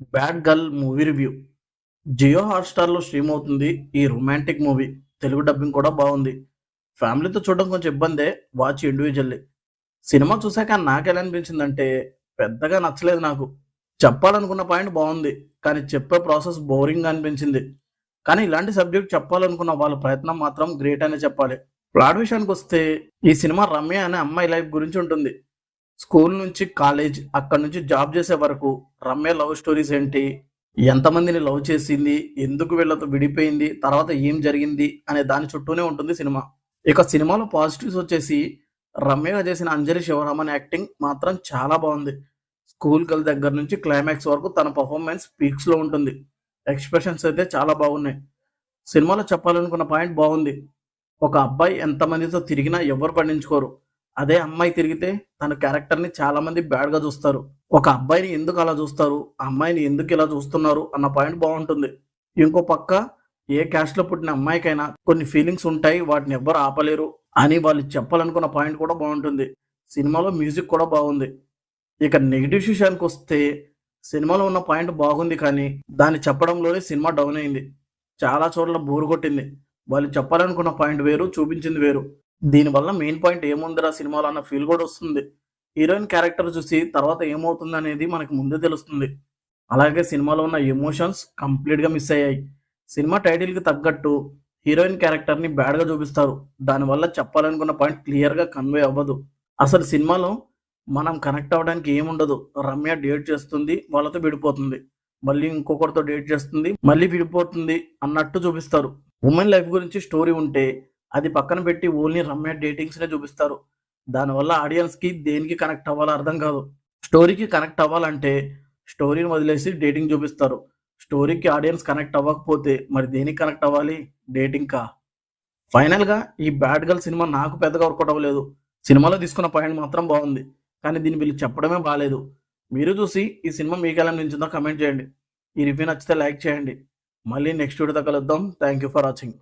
Bad girl movie review. Jio హాట్‌స్టార్‌లో stream అవుతుంది ఈ రొమాంటిక్ మూవీ. తెలుగు డబ్బింగ్ కూడా బావుంది. ఫ్యామిలీతో చూడడం కొంచెం ఇబ్బందే. Watch individually. సినిమా చూసాక నాకెలా అనిపించిందంటే పెద్దగా నచ్చలేదు నాకు. చెప్పాలనుకున్న పాయింట్ బావుంది. కానీ చెప్పే ప్రాసెస్ బోరింగ్‌గా అనిపించింది. కానీ ఇలాంటి సబ్జెక్ట్ చెప్పాలనుకున్న వాళ్ళ ప్రయత్నం మాత్రం గ్రేట్ అనే చెప్పాలి. ప్లాట్ విషయానికొస్తే ఈ సినిమా రమ్య అనే అమ్మాయి లైఫ్ గురించి ఉంటుంది. స్కూల్ నుంచి కాలేజ్, అక్కడి నుంచి జాబ్ చేసే వరకు రమ్య లవ్ స్టోరీస్ ఏంటి, ఎంతమందిని లవ్ చేసింది, ఎందుకు వీళ్ళతో విడిపోయింది, తర్వాత ఏం జరిగింది అనే దాని చుట్టూనే ఉంటుంది సినిమా. ఇక సినిమాలో పాజిటివ్స్ వచ్చేసి రమ్యగా చేసిన అంజలి శివరామన్ యాక్టింగ్ మాత్రం చాలా బాగుంది. స్కూల్ గర్ల్ దగ్గర నుంచి క్లైమాక్స్ వరకు తన పర్ఫార్మెన్స్ పీక్స్లో ఉంటుంది. ఎక్స్ప్రెషన్స్ అయితే చాలా బాగున్నాయి. సినిమాలో చెప్పాలనుకున్న పాయింట్ బాగుంది. ఒక అబ్బాయి ఎంతమందితో తిరిగినా ఎవరు పట్టించుకోరు. అదే అమ్మాయి తిరిగితే తన క్యారెక్టర్‌ని చాలామంది బ్యాడ్‌గా చూస్తారు. ఒక అబ్బాయిని ఎందుకు అలా చూస్తారు? ఆ అమ్మాయిని ఎందుకు ఇలా చూస్తున్నారు? అన్న పాయింట్ బావుంటుంది. ఇంకో పక్క ఏ క్యాస్ట్‌లో పుట్టిన అమ్మాయికైనా కొన్ని ఫీలింగ్స్ ఉంటాయి. వాటిని ఎవ్వరు ఆపలేరు అని వాళ్ళు చెప్పాలనుకున్న పాయింట్ కూడా బావుంటుంది. సినిమాలో మ్యూజిక్ కూడా బాగుంది. ఇక నెగెటివ్స్ విషయానికొస్తే సినిమాలో ఉన్న పాయింట్ బాగుంది కానీ దాన్ని చెప్పడంలోనే సినిమా డౌన్ అయింది. చాలా చోట్ల బోర్ కొట్టింది. వాళ్ళు చెప్పాలనుకున్న పాయింట్ వేరు, చూపించింది వేరు. దీనివల్ల మెయిన్ పాయింట్ ఏముందిరా సినిమాలో అన్న ఫీల్ కూడా వస్తుంది. హీరోయిన్ క్యారెక్టర్ చూసి తర్వాత ఏమవుతుందనేది మనకు ముందే తెలుస్తుంది. అలాగే సినిమాలో ఉన్న ఎమోషన్స్ కంప్లీట్‌గా మిస్ అయ్యాయి. సినిమా టైటిల్‌కి తగ్గట్టు హీరోయిన్ క్యారెక్టర్‌ని బ్యాడ్‌గా చూపిస్తారు. దానివల్ల చెప్పాలనుకున్న పాయింట్ క్లియర్‌గా కన్వే అవ్వదు. అసలు సినిమాలో మనం కనెక్ట్ అవ్వడానికి ఏముండదు. రమ్య డేట్ చేస్తుంది, వాళ్ళతో విడిపోతుంది. మళ్ళీ ఇంకొకరితో డేట్ చేస్తుంది, మళ్ళీ విడిపోతుంది అన్నట్టు చూపిస్తారు. ఉమెన్ లైఫ్ గురించి స్టోరీ ఉంటే అది పక్కన పెట్టి ఓన్లీ రమ్య డేటింగ్స్‌నే చూపిస్తారు. దానివల్ల ఆడియన్స్‌కి దేనికి కనెక్ట్ అవ్వాలో అర్థం కాదు. స్టోరీకి కనెక్ట్ అవ్వాలంటే స్టోరీని వదిలేసి డేటింగ్ చూపిస్తారు. స్టోరీకి ఆడియన్స్ కనెక్ట్ అవ్వకపోతే మరి దేనికి కనెక్ట్ అవ్వాలి? డేటింగ్‌కా? ఫైనల్‌గా ఈ 'బ్యాడ్ గర్ల్' సినిమా నాకు పెద్దగా వర్కౌట్ అవ్వలేదు. సినిమాలో తీసుకున్న పాయింట్ మాత్రం బావుంది. కానీ దీన్ని వీళ్ళు చెప్పడమే బాలేదు. మీరు చూసి ఈ సినిమా మీకెలా అనిపించిందో కామెంట్ చేయండి. ఈ రివ్యూ నచ్చితే లైక్ చేయండి. మళ్ళీ నెక్స్ట్ వీడియోతో కలుద్దాం. Thank you for watching.